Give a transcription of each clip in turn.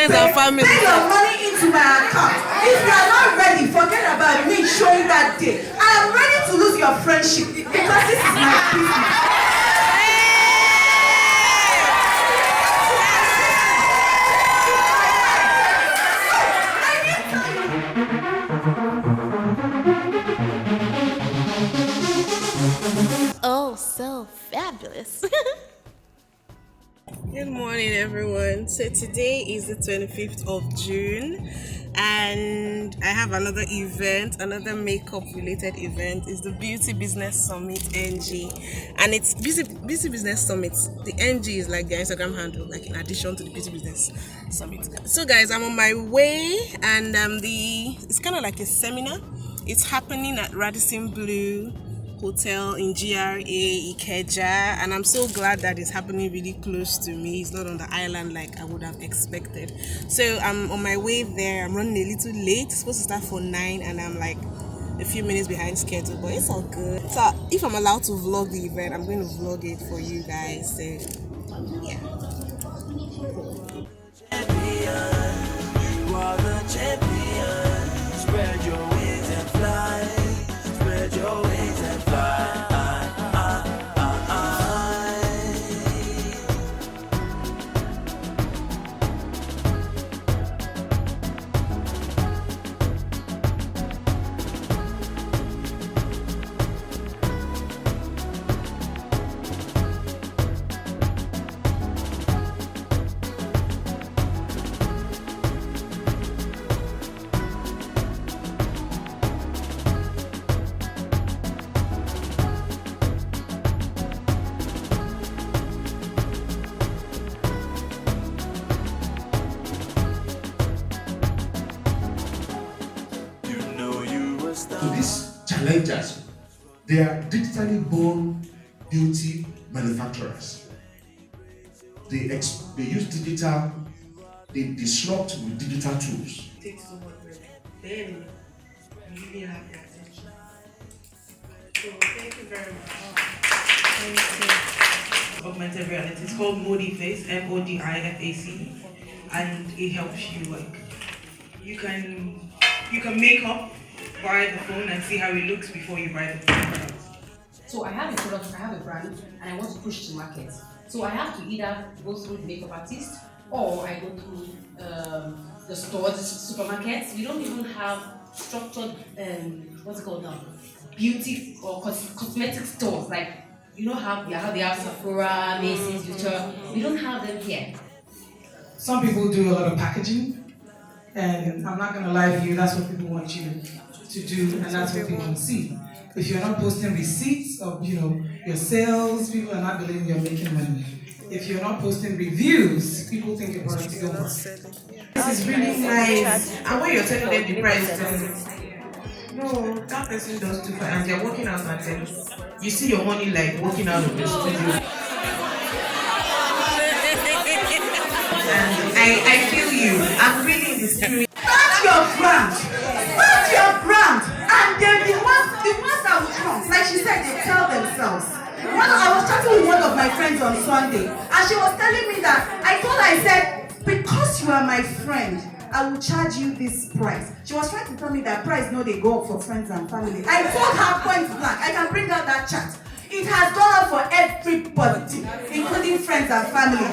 friends and family. Pay your money into my account. If you are not ready, forget about me showing that day. I am ready to lose your friendship because this is my business. Oh, so fabulous. Good morning, everyone. So today is the 25th of June and I have another event, another makeup related event. It's the Beauty Business Summit NG, and it's Beauty Business Summit. The NG is like the Instagram handle, like in addition to the Beauty Business Summit. So guys, I'm on my way, and it's kind of like a seminar. It's happening at Radisson Blu Hotel in GRA Ikeja, and I'm so glad that it's happening really close to me. It's not on the island like I would have expected. So I'm on my way there. I'm running a little late. It's supposed to start for 9 and I'm like a few minutes behind schedule, but it's all good. So if I'm allowed to vlog the event, I'm going to vlog it for you guys. So yeah. You are the champion. Spread your wings and fly. Spread your wings and fly. So these challengers, they are digitally born beauty manufacturers. They use digital, they disrupt with digital tools. It takes so much work. Then you really have your attention. So thank you very much. Thank you. Augmented reality. It's called Modiface, MODIFAC, and it helps you you can make up buy the phone and see how it looks before you buy the product. So I have a product, I have a brand, and I want to push to market. So I have to either go through the makeup artist or I go through the stores, supermarkets. We don't even have structured, what's it called now? Beauty or cosmetic stores. Like, you know how they have Sephora, Macy's, Utah. We don't have them here. Some people do a lot of packaging, and I'm not going to lie to you, that's what people want you to do, and that's what people see. If you're not posting receipts of your sales, people are not believing you're making money. If you're not posting reviews, people think your product is over. This is really nice. And when you're telling them the price, no, that person does too far, and they're working out at them. You see your money like working out of the studio. And I feel you. I'm really in the spirit. Start your brand. Start your brand. And then the ones that will come, like she said, they tell themselves. I was chatting with one of my friends on Sunday, and she was telling me that I said, because you are my friend, I will charge you this price. She was trying to tell me that price no they go up for friends and family. I told her point blank, I can bring out that chat. It has gone up for everybody, including friends and family.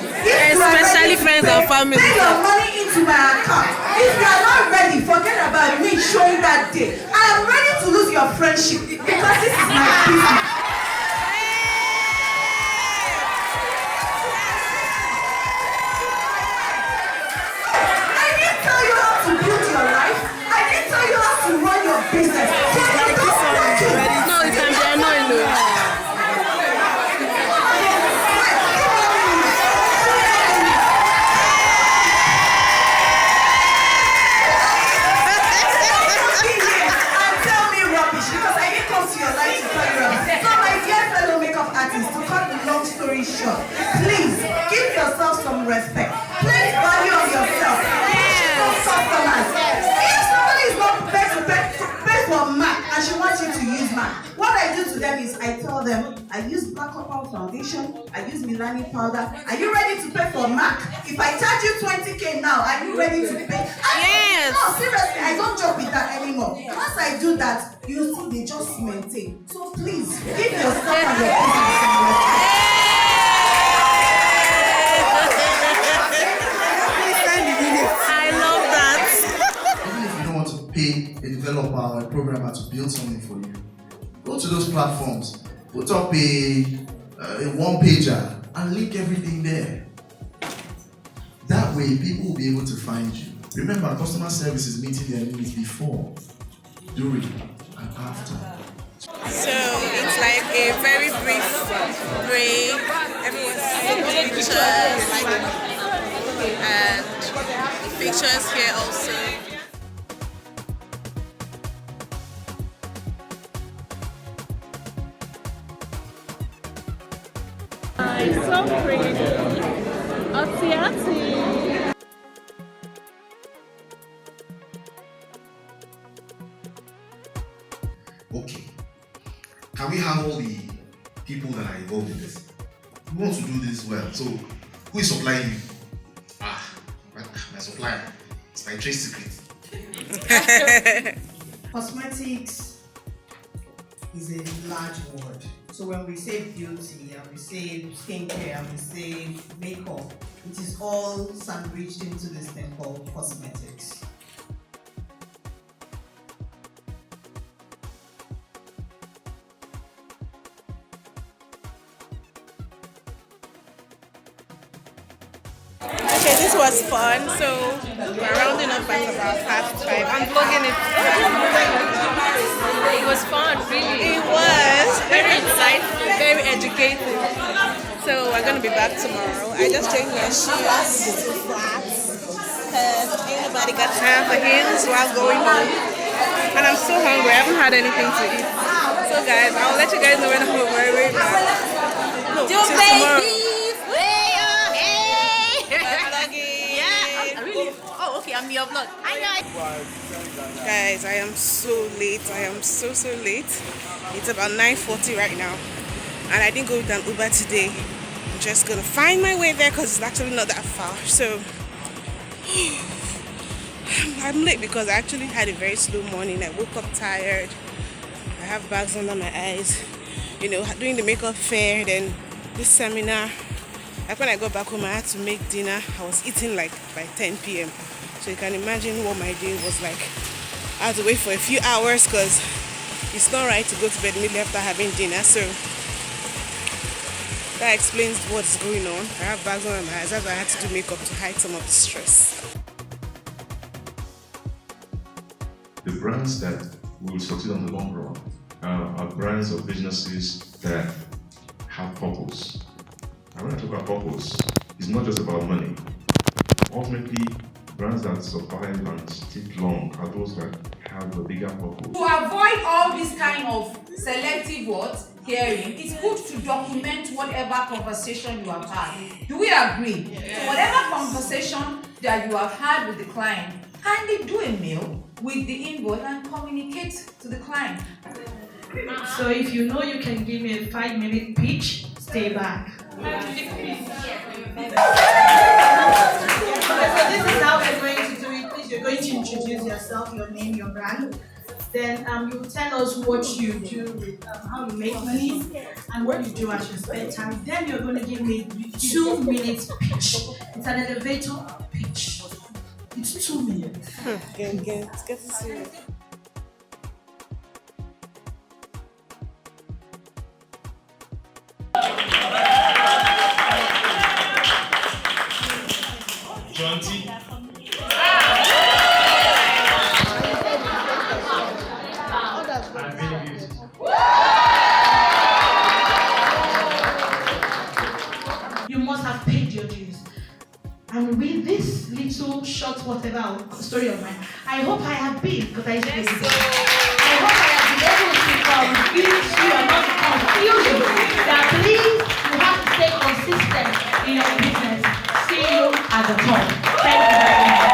Especially friends and family. Pay your money into my account. If you are not ready, forget about me showing that day. I am ready to lose your friendship because this is my business. I didn't tell you how to build your life. I didn't tell you how to run your business. No, it can be annoying. Short. Please give yourself some respect. Please value on yourself. Customers. If somebody is not pay for MAC and she wants you to use MAC, what I do to them is I tell them I use Black Opal foundation, I use Milani powder. Are you ready to pay for MAC? If If I charge you 20K now, are you ready to pay? Yes. No, seriously, I don't joke with that anymore. Once I do that, you see, they just maintain. So please, give yourself and your business some respect. I love that. Even if you don't want to pay a developer or a programmer to build something for you, go to those platforms, put up a one-pager and link everything there. That way, people will be able to find you. Remember, customer service is meeting their needs before, during, and after. So it's like a very brief break. Everyone's taking pictures, and pictures here also. It's so pretty. Otsy, otsy. Okay. Can we have all the people that are involved in this? We want to do this well. So, who is supplying you? My supplier. It's my trade secret. Cosmetics is a large word. So when we say beauty and we say skincare and we say makeup, it is all sandwiched into this thing called cosmetics. Okay, this was fun. So we're rounding up at about 5:30. I'm vlogging it. It was fun, really. It was very insightful, very educative. So we're gonna be back tomorrow. I just changed my shoes to flats because ain't nobody got time for heels while going home. And I'm so hungry. I haven't had anything to eat. So guys, I'll let you guys know when I'm on my way back. No, till tomorrow. I'm your vlog. I know. Guys, I am so late. I am so late. It's about 9:40 right now, and I didn't go with an Uber today. I'm just gonna find my way there because it's actually not that far. So I'm late because I actually had a very slow morning. I woke up tired. I have bags under my eyes. You know, doing the makeup fair, then this seminar. Like when I got back home, I had to make dinner. I was eating like by 10 p.m. So you can imagine what my day was like. I had to wait for a few hours because it's not right to go to bed immediately after having dinner. So that explains what's going on. I have bags on my eyes. That's why I had to do makeup to hide some of the stress. The brands that will succeed on the long run are brands or businesses that have purpose. And when I talk about purpose, it's not just about money. Ultimately, brands that survive and stick long are those that have a bigger purpose. To avoid all this kind of selective hearing, it's good to document whatever conversation you have had. Do we agree? So whatever conversation that you have had with the client, kindly do a mail with the invoice and communicate to the client. So if you know you can give me a 5-minute pitch, stay back. So this is how we're going to do it. Please, you're going to introduce yourself, your name, your brand. Then you tell us what you do, with, how you make money, and what you do at your spare time. Then you're going to give me 2 minutes pitch. It's an elevator pitch. It's 2 minutes. It's getting serious. You must have paid your dues. And with this little short whatever story of mine, I hope I have been, because I hope I have been able to convince you and not confuse you that please, you have to stay consistent in your business. See you at the top. Thank you very much.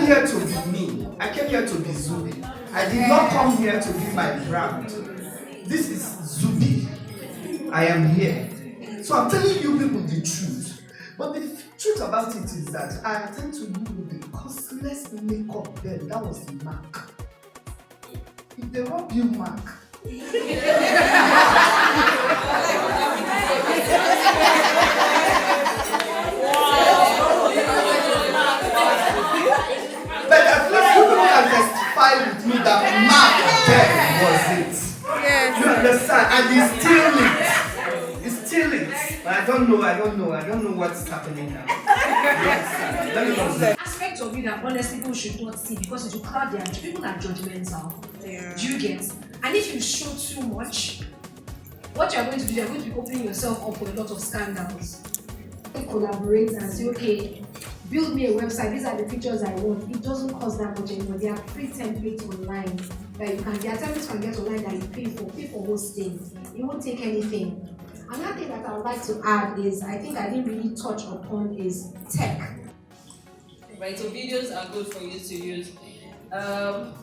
came here to be me. I came here to be Zubby. I did not come here to be my brand. This is Zubby. I am here. So I'm telling you people the truth. But the truth about it is that I attend to you with the costless makeup then. That was the mark. If they rob you, mark. But at least you can testify with me that mark then was it. Yes. You understand? And it's still it. It's still it. But I don't know what's happening now. Yes. Let me know. Aspect of you that honestly people should not see because it will cloud their people are judgmental. Yeah. Do you get? And if you show too much, what you are going to do, you are going to be opening yourself up for a lot of scandals. Collaborate and say, okay, build me a website, these are the features I want. It doesn't cost that much anymore. There are free templates online that you can get. Templates can get online that you pay for hosting. It won't take anything. Another thing that I would like to add is, I think I didn't really touch upon is tech. Right, so videos are good for you to use.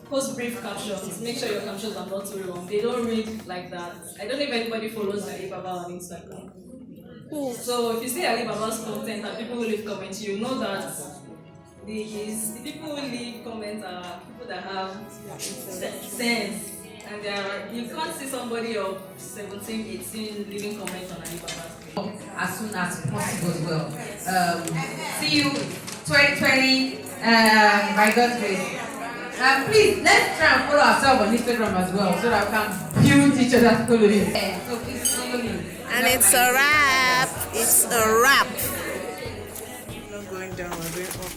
Post brief captions. Make sure your captions are not too long. They don't read like that. I don't know if anybody follows Alibaba on Instagram. So if you see Alibaba's content and people who leave comments, you know that the people who leave comments are people that have sense. And you can't see somebody of 17, 18 leaving comments on Alibaba. As soon as possible as well. See you 2020 by God's grace. Please, let's try and follow ourselves on Instagram as well so that we can build each other's following. So please follow me. And it's a wrap. It's a wrap. We're not going down, we're going up.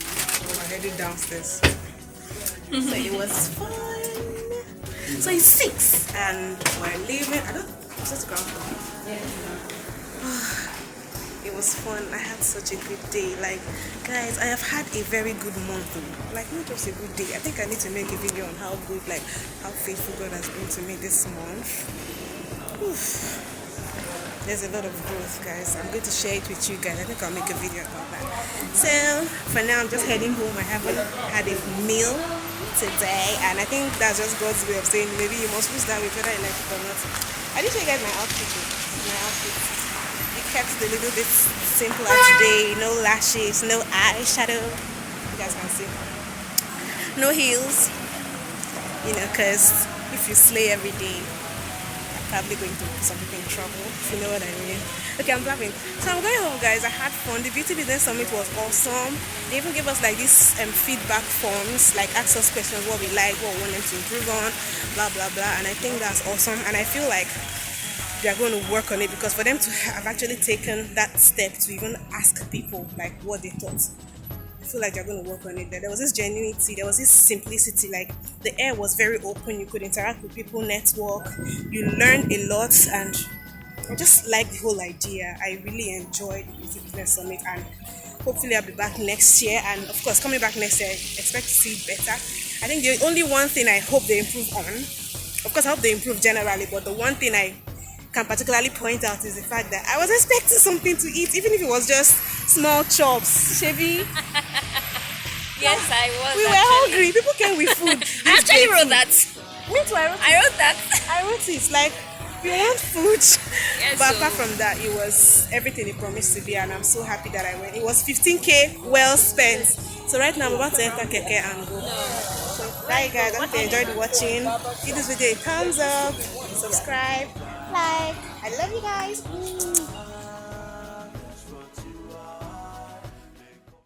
We're headed downstairs. So it was fun. So it's 6 and we're leaving. I don't just go. It was fun. I had such a good day. Like, guys, I have had a very good month. Like, not just a good day. I think I need to make a video on how good, like, how faithful God has been to me this month. Oof. There's a lot of growth, guys. I'm going to share it with you guys. I think I'll make a video about that. So, for now, I'm just heading home. I haven't had a meal today, and I think that's just God's way of saying maybe you must lose that weight whether I like it or not. I did show you guys my outfit. It kept it a little bit simpler today. No lashes, no eyeshadow. You guys can see. No heels. You know, because if you slay every day, probably going to put some people in trouble, if you know what I mean. Okay, I'm laughing. So I'm going home, guys. I had fun. The Beauty Business Summit was awesome. They even gave us like these feedback forms, like ask us questions, what we like, what we want them to improve on, blah blah blah. And I think that's awesome. And I feel like they are going to work on it, because for them to have actually taken that step to even ask people like what they thought, I feel like they're going to work on it. There was this genuinity, there was this simplicity, like the air was very open, you could interact with people, network, you learned a lot, and I just like the whole idea. I really enjoyed the Beauty Business Summit, and hopefully I'll be back next year. And of course, coming back next year, I expect to see better. I think the only one thing I hope they improve on, of course I hope they improve generally, but the one thing I can particularly point out is the fact that I was expecting something to eat, even if it was just small chops. Chevy? Yes, I was. We were hungry. People came with food. I actually wrote that. Me too, I wrote that. I wrote it. Like, we want food. Yes, But so apart from that, it was everything it promised to be, and I'm so happy that I went. It was 15K well spent. So right now I'm about to enter Keke and go. So bye guys, I hope you enjoyed watching. Give this video a thumbs up, subscribe, like. I love you guys.